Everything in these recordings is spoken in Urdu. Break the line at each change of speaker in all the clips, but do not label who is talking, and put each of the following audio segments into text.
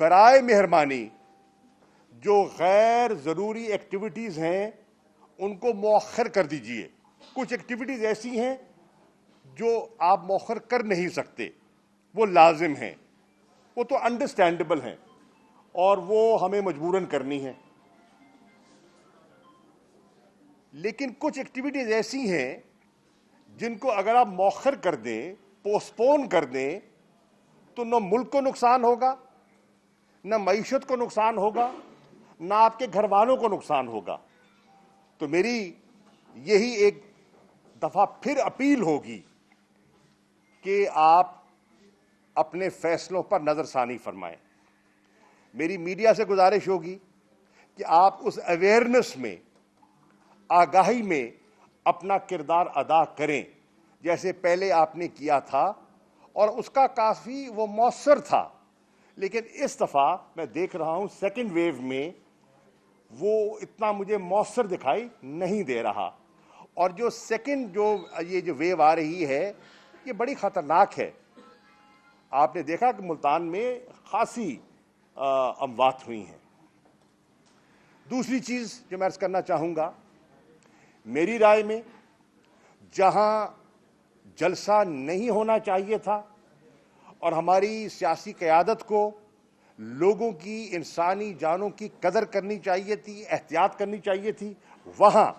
برائے مہربانی جو غیر ضروری ایکٹیویٹیز ہیں ان کو مؤخر کر دیجئے. کچھ ایکٹیویٹیز ایسی ہیں جو آپ مؤخر کر نہیں سکتے، وہ لازم ہیں، وہ تو انڈرسٹینڈیبل ہیں اور وہ ہمیں مجبوراً کرنی ہیں. لیکن کچھ ایکٹیویٹیز ایسی ہیں جن کو اگر آپ مؤخر کر دیں، پوسٹ پون کر دیں، تو نہ ملک کو نقصان ہوگا، نہ معیشت کو نقصان ہوگا، نہ آپ کے گھر والوں کو نقصان ہوگا. تو میری یہی ایک دفعہ پھر اپیل ہوگی کہ آپ اپنے فیصلوں پر نظر ثانی فرمائیں. میری میڈیا سے گزارش ہوگی کہ آپ اس اویئرنس میں، آگاہی میں اپنا کردار ادا کریں جیسے پہلے آپ نے کیا تھا، اور اس کا کافی وہ مؤثر تھا. لیکن اس دفعہ میں دیکھ رہا ہوں سیکنڈ ویو میں وہ اتنا مجھے مؤثر دکھائی نہیں دے رہا. اور جو سیکنڈ یہ جو ویو آ رہی ہے یہ بڑی خطرناک ہے. آپ نے دیکھا کہ ملتان میں خاصی اموات ہوئی ہیں. دوسری چیز جو میں عرض کرنا چاہوں گا، میری رائے میں جہاں جلسہ نہیں ہونا چاہیے تھا اور ہماری سیاسی قیادت کو لوگوں کی انسانی جانوں کی قدر کرنی چاہیے تھی، احتیاط کرنی چاہیے تھی، وہاں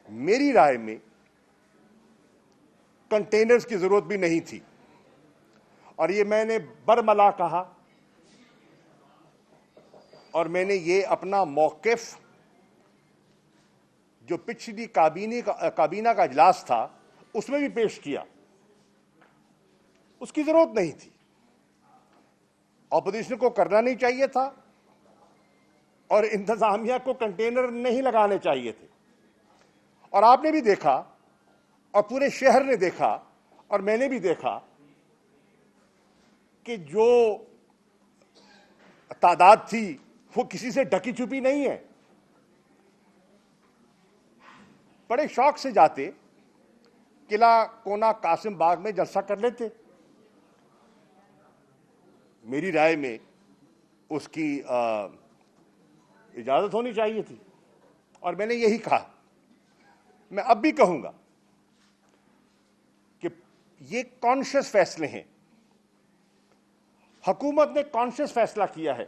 میری رائے میں کنٹینرز کی ضرورت بھی نہیں تھی. اور یہ میں نے برملا کہا، اور میں نے یہ اپنا موقف جو پچھلی کابینہ کا اجلاس تھا اس میں بھی پیش کیا. اس کی ضرورت نہیں تھی، اپوزیشن کو کرنا نہیں چاہیے تھا اور انتظامیہ کو کنٹینر نہیں لگانے چاہیے تھے. اور آپ نے بھی دیکھا اور پورے شہر نے دیکھا اور میں نے بھی دیکھا کہ جو تعداد تھی وہ کسی سے ڈھکی چھپی نہیں ہے. بڑے شوق سے جاتے، قلعہ کونا قاسم باغ میں جلسہ کر لیتے. میری رائے میں اس کی اجازت ہونی چاہیے تھی، اور میں نے یہی کہا. میں اب بھی کہوں گا کہ یہ کانشیس فیصلے ہیں، حکومت نے کانشیس فیصلہ کیا ہے،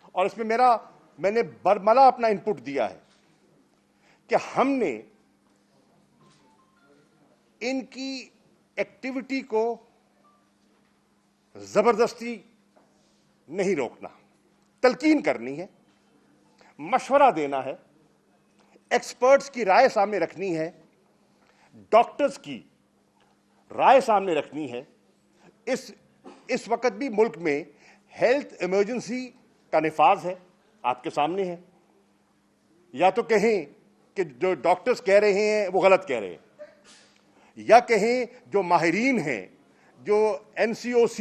اور اس میں میں نے برملا اپنا انپٹ دیا ہے کہ ہم نے ان کی ایکٹیویٹی کو زبردستی نہیں روکنا، تلقین کرنی ہے، مشورہ دینا ہے، ایکسپرٹس کی رائے سامنے رکھنی ہے، ڈاکٹرز کی رائے سامنے رکھنی ہے. اس وقت بھی ملک میں ہیلتھ ایمرجنسی کا نفاذ ہے، آپ کے سامنے ہے. یا تو کہیں کہ جو ڈاکٹرز کہہ رہے ہیں وہ غلط کہہ رہے ہیں، یا کہیں جو ماہرین ہیں، جو NCOC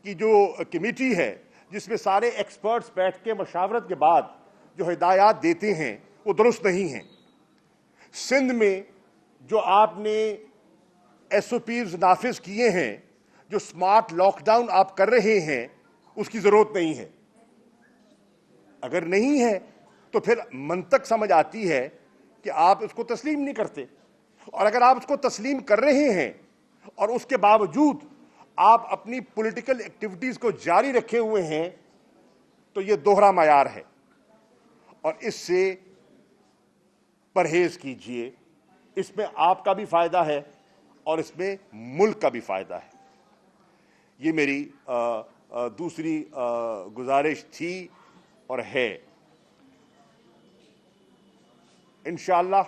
کی جو کمیٹی ہے جس میں سارے ایکسپرٹس بیٹھ کے مشاورت کے بعد جو ہدایات دیتے ہیں وہ درست نہیں ہیں. سندھ میں جو آپ نے SOPs نافذ کیے ہیں، جو سمارٹ لاک ڈاؤن آپ کر رہے ہیں، اس کی ضرورت نہیں ہے. اگر نہیں ہے تو پھر منطق سمجھ آتی ہے کہ آپ اس کو تسلیم نہیں کرتے. اور اگر آپ اس کو تسلیم کر رہے ہیں اور اس کے باوجود آپ اپنی پولیٹیکل ایکٹیویٹیز کو جاری رکھے ہوئے ہیں تو یہ دوہرا معیار ہے، اور اس سے پرہیز کیجئے. اس میں آپ کا بھی فائدہ ہے اور اس میں ملک کا بھی فائدہ ہے. یہ میری دوسری گزارش تھی اور ہے. انشاءاللہ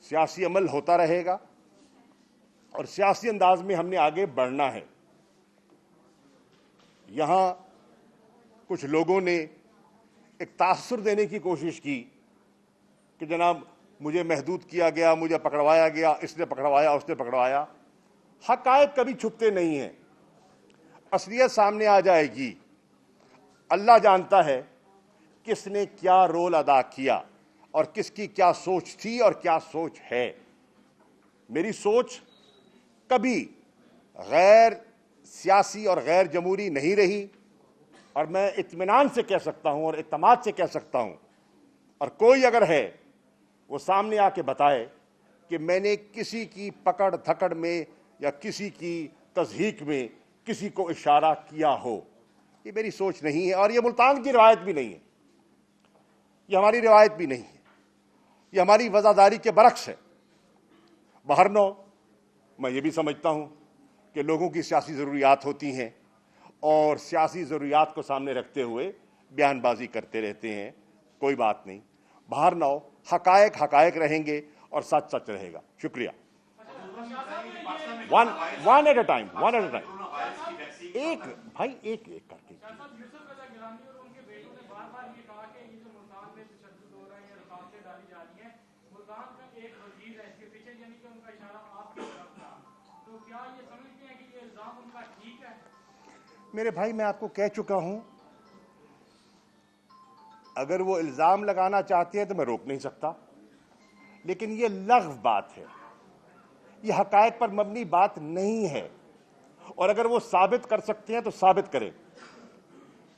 سیاسی عمل ہوتا رہے گا اور سیاسی انداز میں ہم نے آگے بڑھنا ہے. یہاں کچھ لوگوں نے ایک تاثر دینے کی کوشش کی کہ جناب مجھے محدود کیا گیا، مجھے پکڑوایا گیا، اس نے پکڑوایا، اس نے پکڑوایا. حقائق کبھی چھپتے نہیں ہیں، اصلیت سامنے آ جائے گی. اللہ جانتا ہے کس نے کیا رول ادا کیا اور کس کی کیا سوچ تھی اور کیا سوچ ہے. میری سوچ کبھی غیر سیاسی اور غیر جمہوری نہیں رہی، اور میں اطمینان سے کہہ سکتا ہوں اور اعتماد سے کہہ سکتا ہوں، اور کوئی اگر ہے وہ سامنے آ کے بتائے کہ میں نے کسی کی پکڑ دھکڑ میں یا کسی کی تضحیک میں کسی کو اشارہ کیا ہو، یہ میری سوچ نہیں ہے، اور یہ ملتان کی روایت بھی نہیں ہے، یہ ہماری روایت بھی نہیں ہے، یہ ہماری وزاداری کے برعکس ہے۔ بہرنو میں یہ بھی سمجھتا ہوں کہ لوگوں کی سیاسی ضروریات ہوتی ہیں، اور سیاسی ضروریات کو سامنے رکھتے ہوئے بیان بازی کرتے رہتے ہیں، کوئی بات نہیں۔ بہرنو حقائق حقائق رہیں گے اور سچ سچ رہے گا۔ شکریہ۔ ون ایٹ اے ٹائم، ایک بھائی ایک کر کے۔ میرے بھائی میں آپ کو کہہ چکا ہوں، اگر وہ الزام لگانا چاہتے ہیں تو میں روک نہیں سکتا، لیکن یہ لغو بات ہے، یہ حقائق پر مبنی بات نہیں ہے، اور اگر وہ ثابت کر سکتے ہیں تو ثابت کریں۔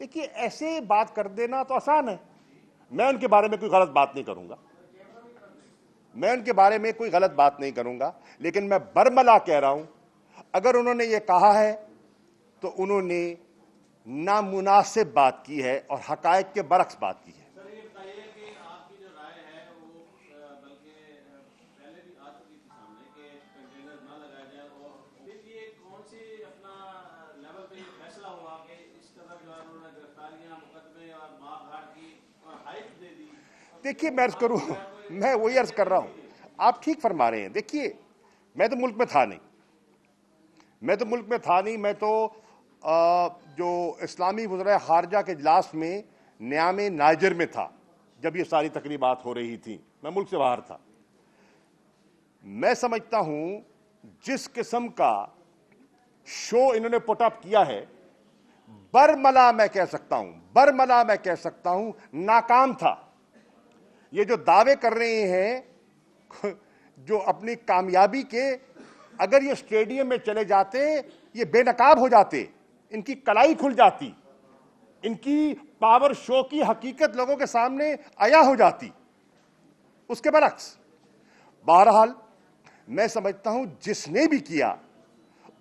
دیکھیے ایسے بات کر دینا تو آسان ہے، میں ان کے بارے میں کوئی غلط بات نہیں کروں گا، لیکن میں برملا کہہ رہا ہوں، اگر انہوں نے یہ کہا ہے تو انہوں نے نامناسب بات کی ہے اور حقائق کے برعکس بات کی ہے۔
سر یہ بتائیے کہ آپ کی جو رائے ہے وہ بلکہ پہلے بھی آ چکی تھی سامنے کہ کنٹینر نہ لگایا جائے، اور پھر یہ کون سی اپنا لیول پہ یہ فیصلہ ہوا کہ اس طرح جو ہے انہوں نے گرفتاریاں، مقدمے اور مار دھاڑ کی اور ہائپ دے دی؟
دیکھیے میں عرض کروں، میں وہی عرض کر رہا ہوں، آپ ٹھیک فرما رہے ہیں۔ دیکھیے میں تو ملک میں تھا نہیں، میں تو جو اسلامی وزرائے خارجہ کے اجلاس میں نیام نائجر میں تھا جب یہ ساری تقریبات ہو رہی تھیں، میں ملک سے باہر تھا۔ میں سمجھتا ہوں جس قسم کا شو انہوں نے پٹ اپ کیا ہے، برملا میں کہہ سکتا ہوں ناکام تھا۔ یہ جو دعوے کر رہے ہیں جو اپنی کامیابی کے، اگر یہ اسٹیڈیم میں چلے جاتے یہ بے نقاب ہو جاتے، ان کی کلائی کھل جاتی، ان کی پاور شو کی حقیقت لوگوں کے سامنے عیاں ہو جاتی، اس کے برعکس۔ بہرحال میں سمجھتا ہوں جس نے بھی کیا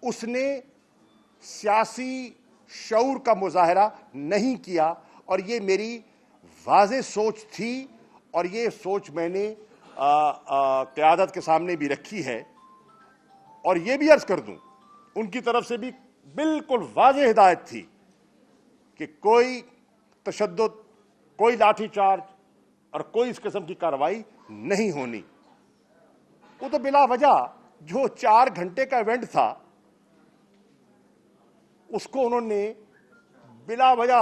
اس نے سیاسی شعور کا مظاہرہ نہیں کیا، اور یہ میری واضح سوچ تھی، اور یہ سوچ میں نے قیادت کے سامنے بھی رکھی ہے، اور یہ بھی عرض کر دوں ان کی طرف سے بھی بالکل واضح ہدایت تھی کہ کوئی تشدد، کوئی لاٹھی چارج اور کوئی اس قسم کی کارروائی نہیں ہونی۔ وہ تو بلا وجہ جو 4 گھنٹے کا ایونٹ تھا اس کو انہوں نے بلا وجہ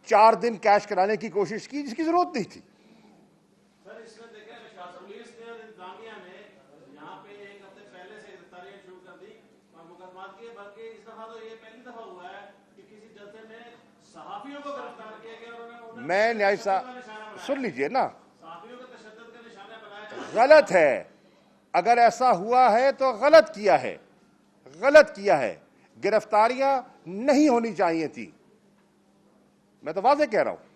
4 دن کیش کرانے کی کوشش کی جس کی ضرورت نہیں تھی۔
سر اس میں دیکھیں پولیس نے اور انتظامیہ نے یہاں پہ ایک ہفتے پہلے سے گرفتاریاں شروع کر دی اور مقدمات کیے، بلکہ اس دفعہ تو یہ پہلی دفعہ ہوا ہے کہ کسی جلسے میں صحافیوں کو گرفتار کیا گیا اور انہیں
میں نیائی صاحب سن لیجئے نا،
صحافیوں کو تشدد کا نشانہ بنایا جا رہا ہے۔
غلط ہے، اگر ایسا ہوا ہے تو غلط کیا ہے، گرفتاریاں نہیں ہونی چاہیے تھی، میں تو واضح کہہ رہا ہوں۔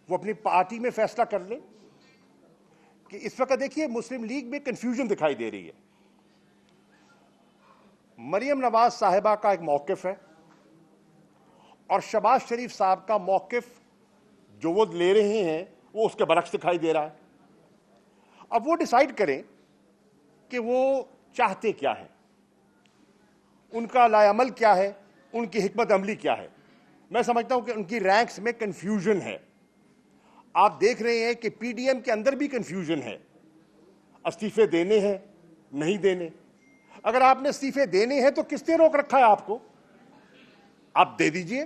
وہ اپنی پارٹی میں فیصلہ کر لیں کہ اس وقت دیکھیے مسلم لیگ میں کنفیوژن دکھائی دے رہی ہے۔ مریم نواز صاحبہ کا ایک موقف ہے اور شہباز شریف صاحب کا موقف جو وہ لے رہے ہیں وہ اس کے برعکس دکھائی دے رہا ہے۔ اب وہ ڈیسائیڈ کریں کہ وہ چاہتے کیا ہیں، ان کا لائے عمل کیا ہے، ان کی حکمت عملی کیا ہے۔ میں سمجھتا ہوں کہ ان کی رینکس میں کنفیوژن ہے۔ آپ دیکھ رہے ہیں کہ پی ڈی ایم کے اندر بھی کنفیوژن ہے، استعفے دینے ہیں نہیں دینے۔ اگر آپ نے استعفے دینے ہیں تو کس نے روک رکھا ہے آپ کو؟ آپ دے دیجئے۔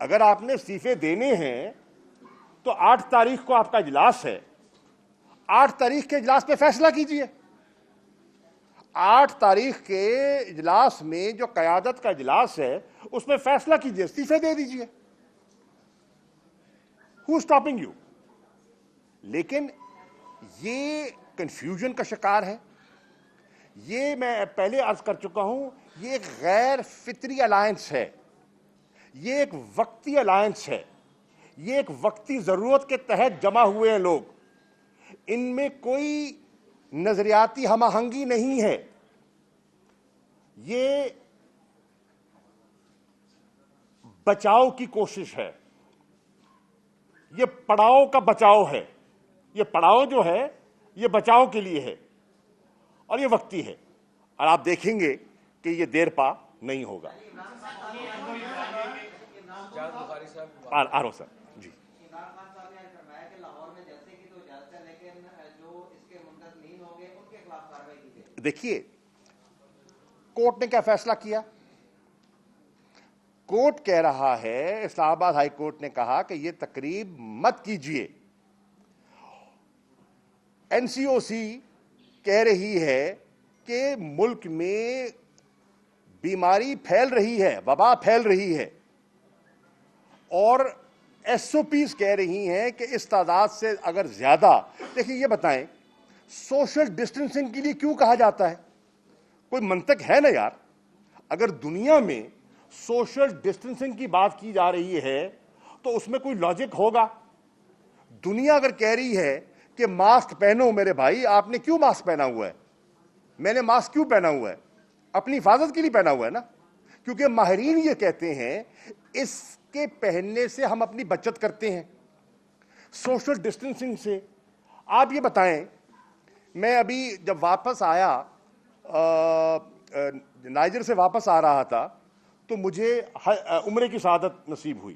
اگر آپ نے استعفے دینے ہیں تو 8 تاریخ کو آپ کا اجلاس ہے، 8 تاریخ کے اجلاس پہ فیصلہ کیجئے۔ 8 تاریخ کے اجلاس میں جو قیادت کا اجلاس ہے اس میں فیصلہ کیجئے، استعفے دے دیجئے۔ Who's stopping you؟ لیکن یہ کنفیوژن کا شکار ہے. یہ میں پہلے عرض کر چکا ہوں, یہ ایک غیر فطری الائنس ہے, یہ ایک وقتی الائنس ہے, یہ ایک وقتی ضرورت کے تحت جمع ہوئے ہیں لوگ. ان میں کوئی نظریاتی ہم آہنگی نہیں ہے. یہ بچاؤ کی کوشش ہے, یہ پڑاؤ کا بچاؤ ہے. یہ پڑاؤ جو ہے یہ بچاؤ کے لیے ہے اور یہ وقتی ہے, اور آپ دیکھیں گے کہ یہ دیر پا نہیں ہوگا. آ رہا سر جی. دیکھیے کورٹ نے کیا فیصلہ کیا. کورٹ کہہ رہا ہے, اسلام آباد ہائی کورٹ نے کہا کہ یہ تقریب مت کیجیے. این سی او سی کہہ رہی ہے کہ ملک میں بیماری پھیل رہی ہے, وبا پھیل رہی ہے, اور ایس او پیز کہہ رہی ہیں کہ اس تعداد سے اگر زیادہ. دیکھیں یہ بتائیں, سوشل ڈسٹینسنگ کے لیے کیوں کہا جاتا ہے؟ کوئی منطق ہے نا یار. اگر دنیا میں سوشل ڈسٹینسنگ کی بات کی جا رہی ہے تو اس میں کوئی لاجک ہوگا. دنیا اگر کہہ رہی ہے کہ ماسک پہنو, میرے بھائی آپ نے کیوں ماسک پہنا ہوا ہے؟ میں نے ماسک کیوں پہنا ہوا ہے؟ اپنی حفاظت کے لیے پہنا ہوا ہے نا, کیونکہ ماہرین یہ کہتے ہیں اس کے پہننے سے ہم اپنی بچت کرتے ہیں, سوشل ڈسٹینسنگ سے. آپ یہ بتائیں, میں ابھی جب واپس آیا, نائجر سے واپس آ رہا تھا, تو مجھے عمرے کی سعادت نصیب ہوئی.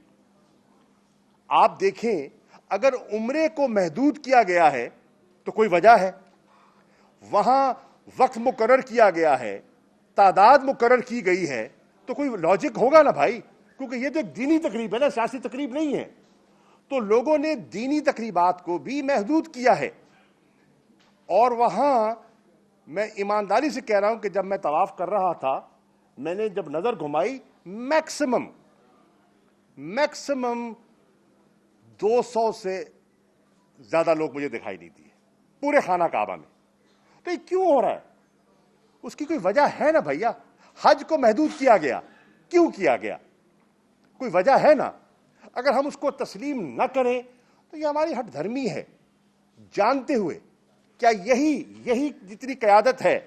آپ دیکھیں اگر عمرے کو محدود کیا گیا ہے تو کوئی وجہ ہے, وہاں وقت مقرر کیا گیا ہے, تعداد مقرر کی گئی ہے, تو کوئی لاجک ہوگا نا بھائی, کیونکہ یہ تو ایک دینی تقریب ہے نا, سیاسی تقریب نہیں ہے. تو لوگوں نے دینی تقریبات کو بھی محدود کیا ہے. اور وہاں میں ایمانداری سے کہہ رہا ہوں کہ جب میں طواف کر رہا تھا, میں نے جب نظر گھمائی, میکسیمم 200 سے زیادہ لوگ مجھے دکھائی نہیں دیے پورے خانہ کعبہ میں. تو یہ کیوں ہو رہا ہے؟ اس کی کوئی وجہ ہے نا بھیا. حج کو محدود کیا گیا, کیوں کیا گیا؟ کوئی وجہ ہے نا. اگر ہم اس کو تسلیم نہ کریں تو یہ ہماری ہٹ دھرمی ہے, جانتے ہوئے. کیا یہی جتنی قیادت ہے,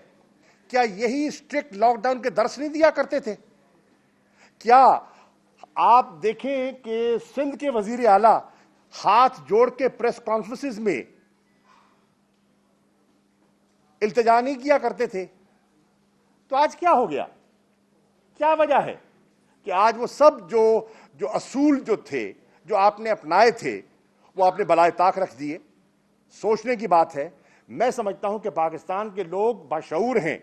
کیا یہی اسٹرکٹ لاک ڈاؤن کے درس نہیں دیا کرتے تھے؟ کیا آپ دیکھیں کہ سندھ کے وزیر اعلیٰ ہاتھ جوڑ کے پریس کانفرنسز میں التجا نہیں کیا کرتے تھے؟ تو آج کیا ہو گیا؟ کیا وجہ ہے کہ آج وہ سب جو اصول جو تھے, جو آپ نے اپنائے تھے, وہ آپ نے بالائے طاق رکھ دیے؟ سوچنے کی بات ہے. میں سمجھتا ہوں کہ پاکستان کے لوگ باشعور ہیں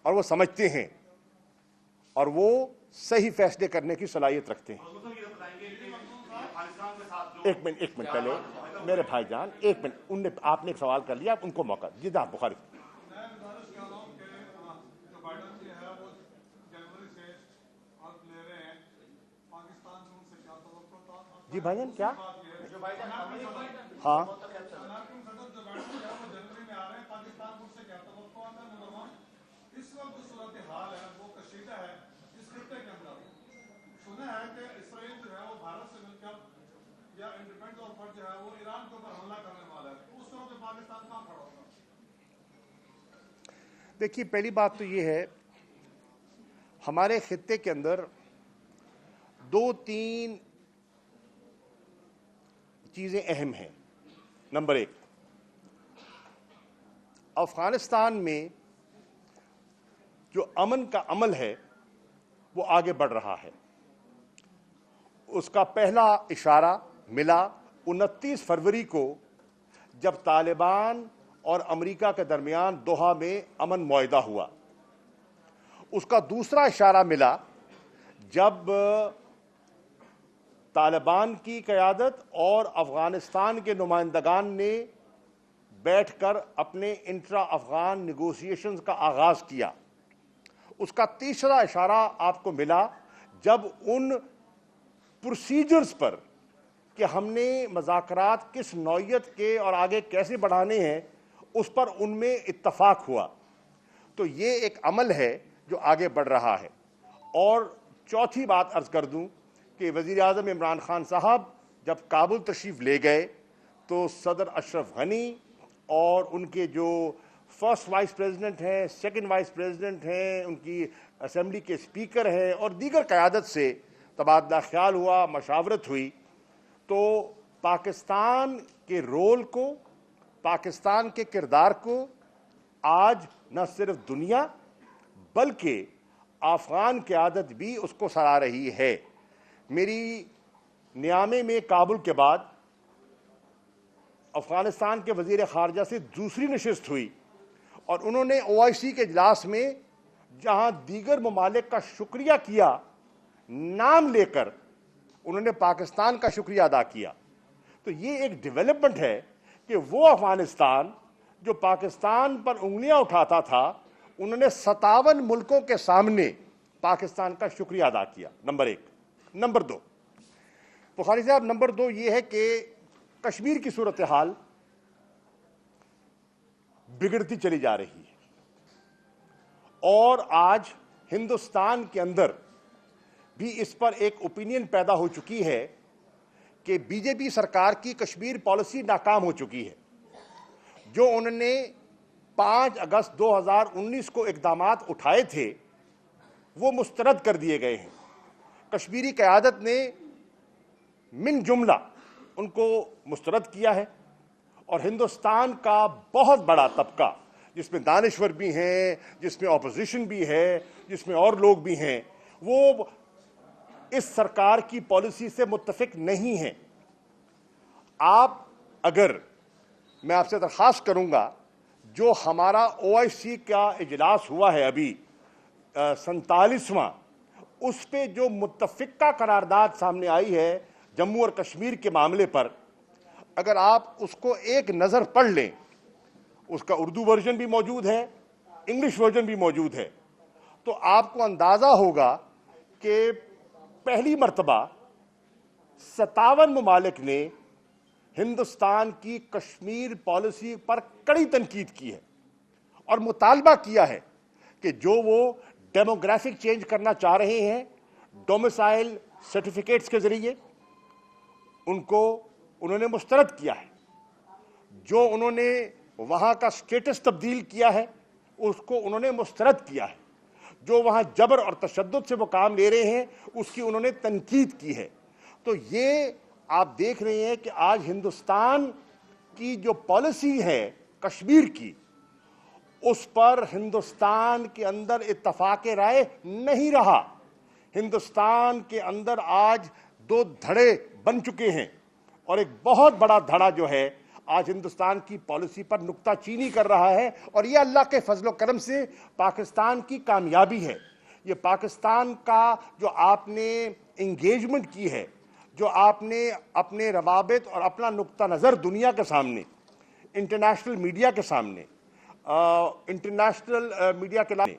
اور وہ سمجھتے ہیں اور وہ صحیح فیصلے کرنے کی صلاحیت رکھتے ہیں. ایک منٹ پہلے میرے بھائی جان, ایک منٹ, آپ نے ایک سوال کر لیا, ان کو موقع جی. جناب بخاری. جی بھائی جان کیا؟ ہاں دیکھیے, پہلی بات تو یہ ہے, ہمارے خطے کے اندر 2-3 چیزیں اہم ہیں. نمبر 1, افغانستان میں جو امن کا عمل ہے وہ آگے بڑھ رہا ہے. اس کا پہلا اشارہ ملا 29 فروری کو, جب طالبان اور امریکہ کے درمیان دوحہ میں امن معاہدہ ہوا. اس کا دوسرا اشارہ ملا جب طالبان کی قیادت اور افغانستان کے نمائندگان نے بیٹھ کر اپنے انٹرا افغان نیگوشیشنز کا آغاز کیا. اس کا تیسرا اشارہ آپ کو ملا جب ان پروسیجرز پر کہ ہم نے مذاکرات کس نوعیت کے اور آگے کیسے بڑھانے ہیں اس پر ان میں اتفاق ہوا. تو یہ ایک عمل ہے جو آگے بڑھ رہا ہے. اور چوتھی بات عرض کر دوں کہ وزیر اعظم عمران خان صاحب جب کابل تشریف لے گئے تو صدر اشرف غنی اور ان کے جو فرسٹ وائس پریزیڈنٹ ہیں، سیکنڈ وائس پریزیڈنٹ ہیں، ان کی اسمبلی کے اسپیکر ہیں اور دیگر قیادت سے تبادلہ خیال ہوا، مشاورت ہوئی. تو پاکستان کے رول کو، پاکستان کے کردار کو آج نہ صرف دنیا بلکہ افغان قیادت بھی اس کو سراہ رہی ہے. میری نیامے میں کابل کے بعد افغانستان کے وزیر خارجہ سے دوسری نشست ہوئی اور انہوں نے OIC کے اجلاس میں جہاں دیگر ممالک کا شکریہ کیا، نام لے کر انہوں نے پاکستان کا شکریہ ادا کیا. تو یہ ایک ڈیولپمنٹ ہے کہ وہ افغانستان جو پاکستان پر انگلیاں اٹھاتا تھا، انہوں نے 57 ملکوں کے سامنے پاکستان کا شکریہ ادا کیا. نمبر 1. نمبر 2 بخاری صاحب، نمبر 2 یہ ہے کہ کشمیر کی صورتحال بگڑتی چلی جا رہی ہے اور آج ہندوستان کے اندر بھی اس پر ایک اوپینین پیدا ہو چکی ہے کہ BJP سرکار کی کشمیر پالیسی ناکام ہو چکی ہے. جو انہوں نے 5 اگست 2019 کو اقدامات اٹھائے تھے وہ مسترد کر دیے گئے ہیں. کشمیری قیادت نے من جملہ ان کو مسترد کیا ہے اور ہندوستان کا بہت بڑا طبقہ، جس میں دانشور بھی ہیں، جس میں اپوزیشن بھی ہے، جس میں اور لوگ بھی ہیں، وہ اس سرکار کی پالیسی سے متفق نہیں ہیں. آپ اگر، میں آپ سے درخواست کروں گا، جو ہمارا OIC کا اجلاس ہوا ہے ابھی 47واں، اس پہ جو متفقہ قرارداد سامنے آئی ہے جموں اور کشمیر کے معاملے پر، اگر آپ اس کو ایک نظر پڑھ لیں، اس کا اردو ورژن بھی موجود ہے، انگلش ورژن بھی موجود ہے، تو آپ کو اندازہ ہوگا کہ پہلی مرتبہ 57 ممالک نے ہندوستان کی کشمیر پالیسی پر کڑی تنقید کی ہے اور مطالبہ کیا ہے کہ جو وہ ڈیموگرافک چینج کرنا چاہ رہے ہیں ڈومیسائل سرٹیفکیٹس کے ذریعے، ان کو انہوں نے مسترد کیا ہے. جو انہوں نے وہاں کا سٹیٹس تبدیل کیا ہے اس کو انہوں نے مسترد کیا ہے. جو وہاں جبر اور تشدد سے وہ کام لے رہے ہیں اس کی انہوں نے تنقید کی ہے. تو یہ آپ دیکھ رہے ہیں کہ آج ہندوستان کی جو پالیسی ہے کشمیر کی، اس پر ہندوستان کے اندر اتفاق رائے نہیں رہا. ہندوستان کے اندر آج 2 دھڑے بن چکے ہیں اور ایک بہت بڑا دھڑا جو ہے آج ہندوستان کی پالیسی پر نکتہ چینی کر رہا ہے. اور یہ اللہ کے فضل و کرم سے پاکستان کی کامیابی ہے. یہ پاکستان کا جو آپ نے انگیجمنٹ کی ہے، جو آپ نے اپنے روابط اور اپنا نقطہ نظر دنیا کے سامنے، انٹرنیشنل میڈیا کے سامنے، انٹرنیشنل میڈیا کے سامنے،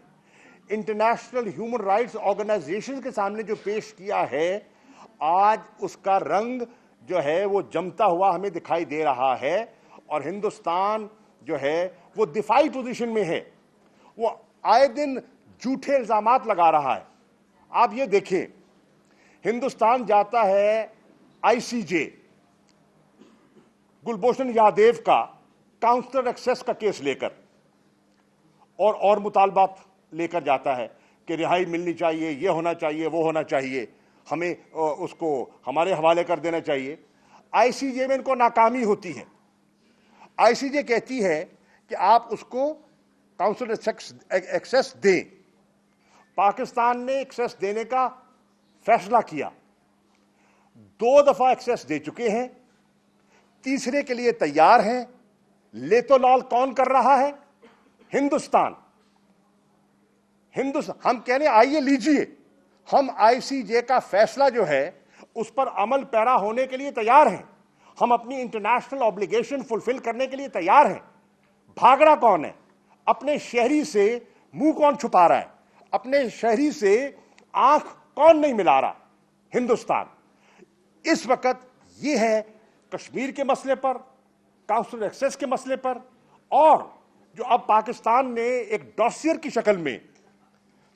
انٹرنیشنل ہیومن رائٹس آرگنائزیشن کے سامنے جو پیش کیا ہے، آج اس کا رنگ جو ہے وہ جمتا ہوا ہمیں دکھائی دے رہا ہے. اور ہندوستان جو ہے وہ دفاعی پوزیشن میں ہے. وہ آئے دن جھوٹے الزامات لگا رہا ہے. آپ یہ دیکھیں، ہندوستان جاتا ہے ICJ گلبھوشن یادیو کا کاؤنسلر ایکسیس کا کیس لے کر اور مطالبات لے کر جاتا ہے کہ رہائی ملنی چاہیے، یہ ہونا چاہیے، وہ ہونا چاہیے، ہمیں اس کو ہمارے حوالے کر دینا چاہیے. ICJ میں ان کو ناکامی ہوتی ہے. ICJ کہتی ہے کہ آپ اس کو کاؤنسلر ایکسیس دیں. پاکستان نے ایکسیس دینے کا فیصلہ کیا، 2 دفعہ ایکسیس دے چکے ہیں، تیسرے کے لیے تیار ہیں. لے تو لال کون کر رہا ہے؟ ہندوستان. ہم کہنے آئیے لیجئے، ہم ICJ کا فیصلہ جو ہے اس پر عمل پیرا ہونے کے لیے تیار ہیں. ہم اپنی انٹرنیشنل آبلیگیشن فلفل کرنے کے لیے تیار ہیں. بھاگڑا کون ہے؟ اپنے شہری سے منہ کون چھپا رہا ہے؟ اپنے شہری سے آنکھ کون نہیں ملا رہا؟ ہندوستان. اس وقت یہ ہے کشمیر کے مسئلے پر، کاؤنسل ایکسیس کے مسئلے پر، اور جو اب پاکستان نے ایک ڈوسیئر کی شکل میں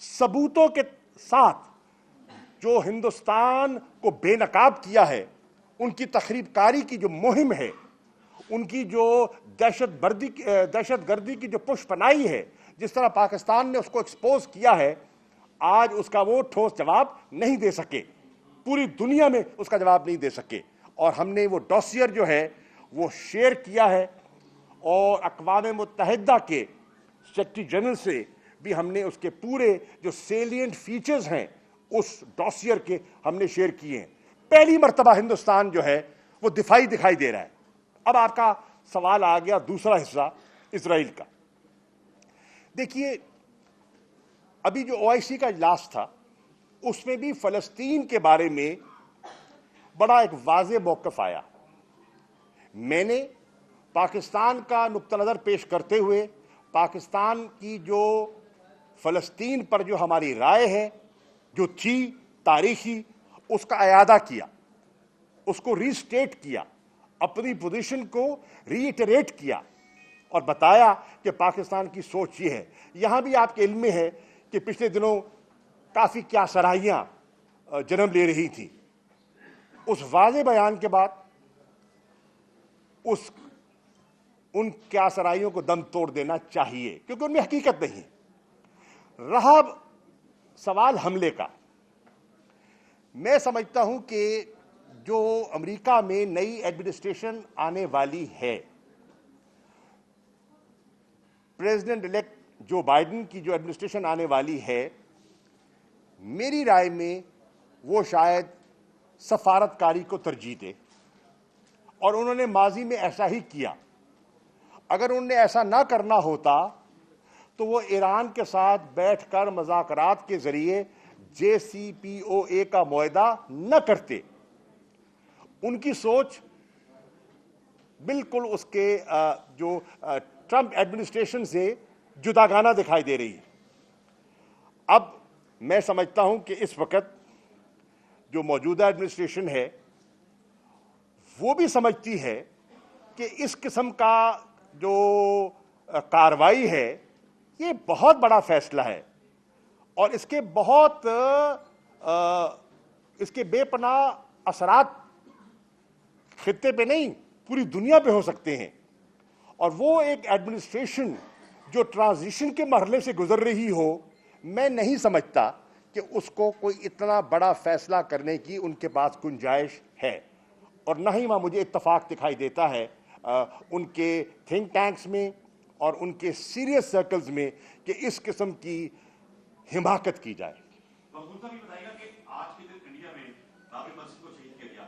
ثبوتوں کے ساتھ جو ہندوستان کو بے نقاب کیا ہے، ان کی تخریب کاری کی جو مہم ہے، ان کی جو دہشت گردی کی جو پش پنائی ہے، جس طرح پاکستان نے اس کو ایکسپوز کیا ہے، آج اس کا وہ ٹھوس جواب نہیں دے سکے، پوری دنیا میں اس کا جواب نہیں دے سکے، اور ہم نے وہ ڈوسیئر جو ہے وہ شیئر کیا ہے، اور اقوام متحدہ کے سیکرٹری جنرل سے بھی ہم نے اس کے پورے جو سیلینٹ فیچرز ہیں اس ڈوسیئر کے ہم نے شیئر کیے ہیں۔ پہلی مرتبہ ہندوستان جو ہے وہ دفاعی دکھائی دے رہا ہے۔ اب آپ کا سوال آ گیا دوسرا حصہ اسرائیل کا۔ دیکھیے، ابھی جو OIC کا اجلاس تھا اس میں بھی فلسطین کے بارے میں بڑا ایک واضح موقف آیا۔ میں نے پاکستان کا نقطہ نظر پیش کرتے ہوئے پاکستان کی جو فلسطین پر جو ہماری رائے ہے، جو تھی تاریخی، اس کا اعادہ کیا، اس کو ری اسٹیٹ کیا، اپنی پوزیشن کو ری ایٹریٹ کیا، اور بتایا کہ پاکستان کی سوچ یہ ہے۔ یہاں بھی آپ کے علم میں ہے کہ پچھلے دنوں کافی کیا سرائیاں جنم لے رہی تھیں۔ اس واضح بیان کے بعد ان کیا سرائیوں کو دم توڑ دینا چاہیے، کیونکہ ان میں حقیقت نہیں۔ رہا سوال حملے کا، میں سمجھتا ہوں کہ جو امریکہ میں نئی ایڈمنسٹریشن آنے والی ہے، پریزیڈنٹ الیکٹ جو بائیڈن کی جو ایڈمنسٹریشن آنے والی ہے، میری رائے میں وہ شاید سفارت کاری کو ترجیح دے، اور انہوں نے ماضی میں ایسا ہی کیا۔ اگر انہوں نے ایسا نہ کرنا ہوتا تو وہ ایران کے ساتھ بیٹھ کر مذاکرات کے ذریعے JCPOA کا معاہدہ نہ کرتے۔ ان کی سوچ بالکل اس کے جو ٹرمپ ایڈمنسٹریشن سے جداگانہ دکھائی دے رہی ہے۔ اب میں سمجھتا ہوں کہ اس وقت جو موجودہ ایڈمنسٹریشن ہے وہ بھی سمجھتی ہے کہ اس قسم کا جو کارروائی ہے یہ بہت بڑا فیصلہ ہے، اور اس کے بے پناہ اثرات خطے پہ نہیں پوری دنیا پہ ہو سکتے ہیں۔ اور وہ ایک ایڈمنسٹریشن جو ٹرانزیشن کے مرحلے سے گزر رہی ہو، میں نہیں سمجھتا کہ اس کو کوئی اتنا بڑا فیصلہ کرنے کی ان کے پاس گنجائش ہے، اور نہ ہی وہاں مجھے اتفاق دکھائی دیتا ہے ان کے تھنک ٹینکس میں اور ان کے سیریس سرکلز میں کہ اس قسم کی حماقت کی جائے۔
مقبول صاحب یہ بتائیے گا کہ آج کے دن انڈیا میں بابری مسجد کو شہید کیا گیا،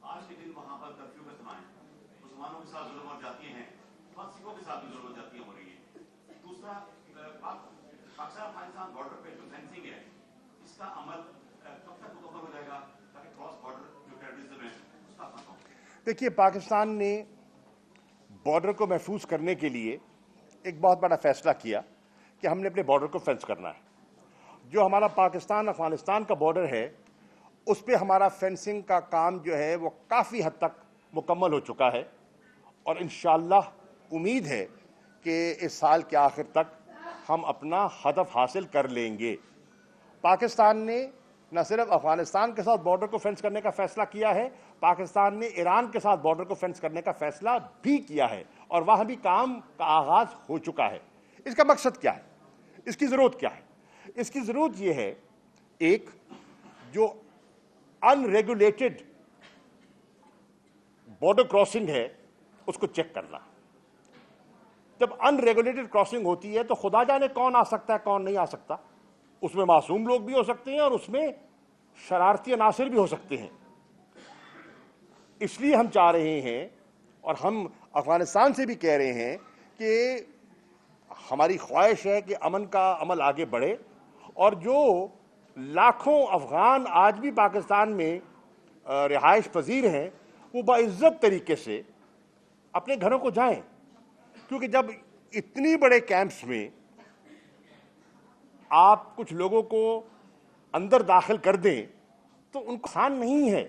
آج کے دن وہاں پر کرفیو کا استعمال ہے، مسلمانوں کے ساتھ ظلم اور جاتیاں ہیں، اور سکھوں کے ساتھ بھی ظلم اور جاتیاں ہو رہی ہیں۔ دوسرا، پاکستان افغانستان بارڈر پہ جو فینسنگ ہے، اس کا عمل کب تک مکمل ہو جائے گا تاکہ کراس بارڈر جو ٹیررزم ہے اس کا خاتمہ ہو؟
دیکھیے، پاکستان نے بارڈر کو محفوظ کرنے کے لیے ایک بہت بڑا فیصلہ کیا کہ ہم نے اپنے بارڈر کو فینس کرنا ہے۔ جو ہمارا پاکستان افغانستان کا بارڈر ہے اس پہ ہمارا فینسنگ کا کام جو ہے وہ کافی حد تک مکمل ہو چکا ہے، اور انشاءاللہ امید ہے کہ اس سال کے آخر تک ہم اپنا ہدف حاصل کر لیں گے۔ پاکستان نے نہ صرف افغانستان کے ساتھ بارڈر کو فینس کرنے کا فیصلہ کیا ہے، پاکستان نے ایران کے ساتھ بارڈر کو فینس کرنے کا فیصلہ بھی کیا ہے، اور وہاں بھی کام کا آغاز ہو چکا ہے۔ اس کا مقصد کیا ہے؟ اس کی ضرورت کیا ہے؟ اس کی ضرورت یہ ہے، ایک جو ان ریگولیٹڈ بارڈر کراسنگ ہے اس کو چیک کرنا۔ جب ان ریگولیٹڈ کراسنگ ہوتی ہے تو خدا جانے کون آ سکتا ہے کون نہیں آ سکتا، اس میں معصوم لوگ بھی ہو سکتے ہیں اور اس میں شرارتی عناصر بھی ہو سکتے ہیں۔ اس لیے ہم چاہ رہے ہیں اور ہم افغانستان سے بھی کہہ رہے ہیں کہ ہماری خواہش ہے کہ امن کا عمل آگے بڑھے، اور جو لاکھوں افغان آج بھی پاکستان میں رہائش پذیر ہیں وہ باعزت طریقے سے اپنے گھروں کو جائیں، کیونکہ جب اتنی بڑے کیمپس میں آپ کچھ لوگوں کو اندر داخل کر دیں تو ان کو آسان نہیں ہے۔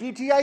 PTI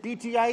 PTI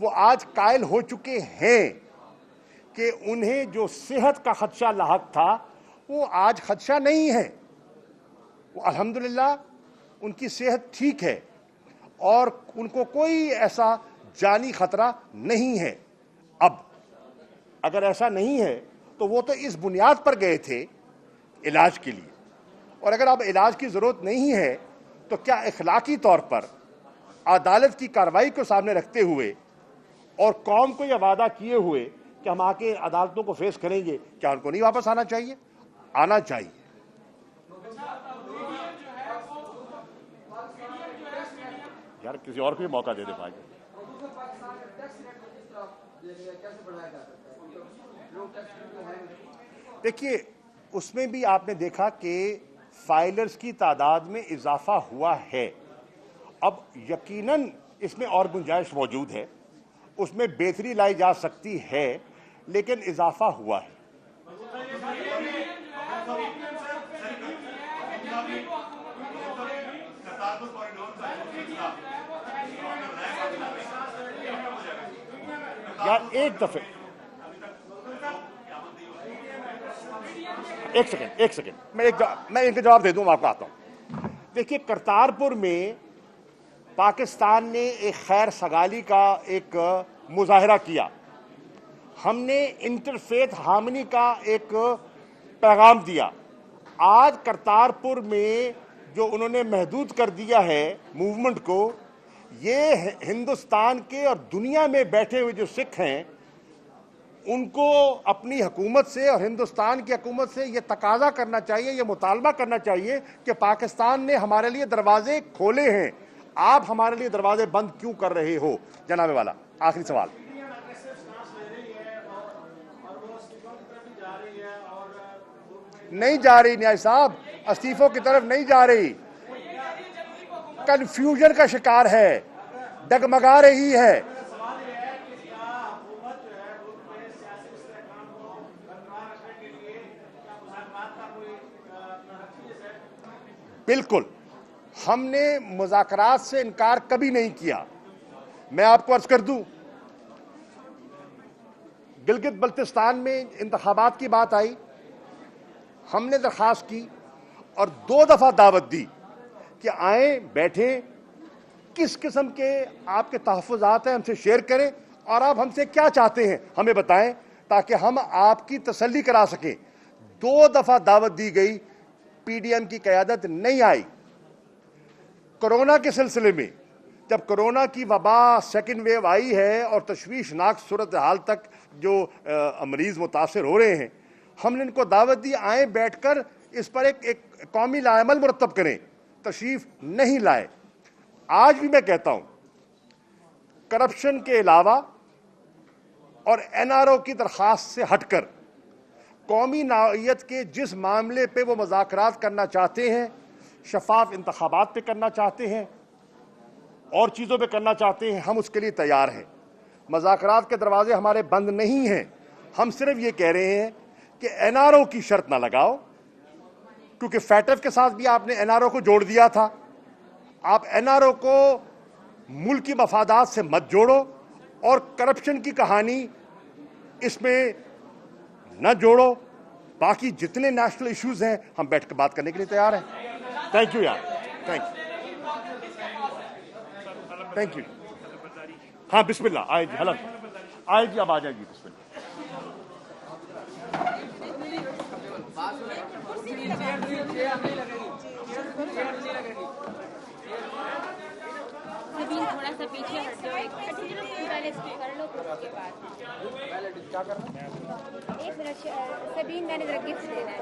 وہ آج قائل ہو چکے ہیں کہ انہیں جو صحت کا خدشہ لاحق تھا وہ آج خدشہ نہیں ہے. وہ الحمدللہ ان کی صحت ٹھیک ہے اور ان کو کوئی ایسا جانی خطرہ نہیں ہے. اب اگر ایسا نہیں ہے تو وہ تو اس بنیاد پر گئے تھے علاج کے لیے, اور اگر اب علاج کی ضرورت نہیں ہے تو کیا اخلاقی طور پر عدالت کی کارروائی کو سامنے رکھتے ہوئے اور قوم کو یہ وعدہ کیے ہوئے کہ ہم آ کے عدالتوں کو فیس کریں گے, کیا ان کو نہیں واپس آنا چاہیے؟ آنا چاہیے. یار کسی اور کو بھی موقع دے دے بھائی. دیکھیے اس میں بھی آپ نے دیکھا کہ فائلرز کی تعداد میں اضافہ ہوا ہے. اب یقیناً اس میں اور گنجائش موجود ہے, اس میں بہتری لائی جا سکتی ہے, لیکن اضافہ ہوا ہے. یار ایک دفعہ ایک سیکنڈ میں ان کا جواب دے دوں, میں آپ کو آتا ہوں. دیکھیے کرتارپور میں پاکستان نے ایک خیر سگالی کا ایک مظاہرہ کیا, ہم نے انٹرفیتھ ہارمنی کا ایک پیغام دیا. آج کرتارپور میں جو انہوں نے محدود کر دیا ہے موومنٹ کو, یہ ہندوستان کے اور دنیا میں بیٹھے ہوئے جو سکھ ہیں ان کو اپنی حکومت سے اور ہندوستان کی حکومت سے یہ تقاضا کرنا چاہیے, یہ مطالبہ کرنا چاہیے کہ پاکستان نے ہمارے لیے دروازے کھولے ہیں, آپ ہمارے لیے دروازے بند کیوں کر رہے ہو؟ جناب والا آخری سوال. نہیں جا رہی نیاز صاحب, استعفوں کی طرف نہیں جا رہی, کنفیوژن کا شکار ہے, ڈگمگا رہی ہے. بالکل, ہم نے مذاکرات سے انکار کبھی نہیں کیا. میں آپ کو عرض کر دوں, گلگت بلتستان میں انتخابات کی بات آئی, ہم نے درخواست کی اور 2 دفعہ دعوت دی کہ آئیں بیٹھیں, کس قسم کے آپ کے تحفظات ہیں ہم سے شیئر کریں, اور آپ ہم سے کیا چاہتے ہیں ہمیں بتائیں تاکہ ہم آپ کی تسلی کرا سکیں. 2 دفعہ دعوت دی گئی, پی ڈی ایم کی قیادت نہیں آئی. کرونا کے سلسلے میں جب کرونا کی وبا سیکنڈ ویو آئی ہے اور تشویشناک صورتحال تک جو مریض متاثر ہو رہے ہیں, ہم نے ان کو دعوت دی آئیں بیٹھ کر اس پر ایک قومی لاعمل مرتب کریں, تشریف نہیں لائے. آج بھی میں کہتا ہوں کرپشن کے علاوہ اور این آر او کی درخواست سے ہٹ کر قومی نوعیت کے جس معاملے پہ وہ مذاکرات کرنا چاہتے ہیں, شفاف انتخابات پہ کرنا چاہتے ہیں, اور چیزوں پہ کرنا چاہتے ہیں, ہم اس کے لیے تیار ہیں. مذاکرات کے دروازے ہمارے بند نہیں ہیں. ہم صرف یہ کہہ رہے ہیں کہ این آر او کی شرط نہ لگاؤ, کیونکہ فیٹف کے ساتھ بھی آپ نے این آر او کو جوڑ دیا تھا. آپ این آر او کو ملکی مفادات سے مت جوڑو, اور کرپشن کی کہانی اس میں نہ جوڑو. باقی جتنے نیشنل ایشوز ہیں ہم بیٹھ کے بات کرنے کے لیے تیار ہیں. تھینک یو یار, تھینک یو. ہاں بسم اللہ, آئے جی, حلم آئے جی, اب آ جائے گی, بسم اللہ.
تھوڑا سا پیچھے ہٹ جاؤ, ایک منٹ, سبین میں نے ذرا گفٹ دینا ہے.